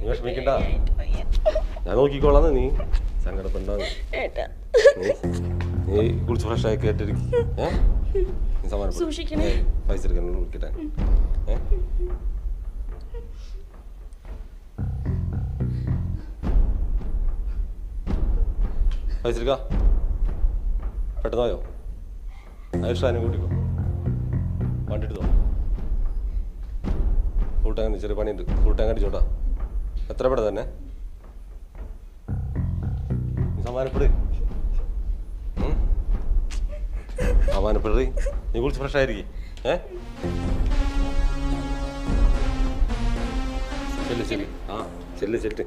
നീ വിഷമിക്കണ്ട, ഞാൻ നോക്കിക്കോളാന്ന്. നീ സങ്കടപ്പെടാന്ന്. നീ കുളിച്ച് ഫ്രഷ് ആയി കേട്ടിരിക്കും. നീ സമാധാനം പൈസ എടുക്കാനുള്ള വിളിക്കട്ടെ. പൈസ എടുക്ക, പെട്ടെന്നോയോ. ആയുഷ്ടാനും കൂട്ടിക്കോ, വണ്ടി എടുത്തോ. ഫുൾ ടാങ്ക് ചെറിയ പണിയുണ്ട്, ഫുൾ ടാങ്ക് അടിച്ചോട്ടാ. എത്ര പെട തന്നെ. നീ സമാധാനപ്പെട്, സമാധാനപ്പെടേ. നീ കുളിച്ച് ഫ്രഷ് ആയിരിക്കും. ചെല്ല് ചെല്ല്, ചെല്ല് ചെല്ല്.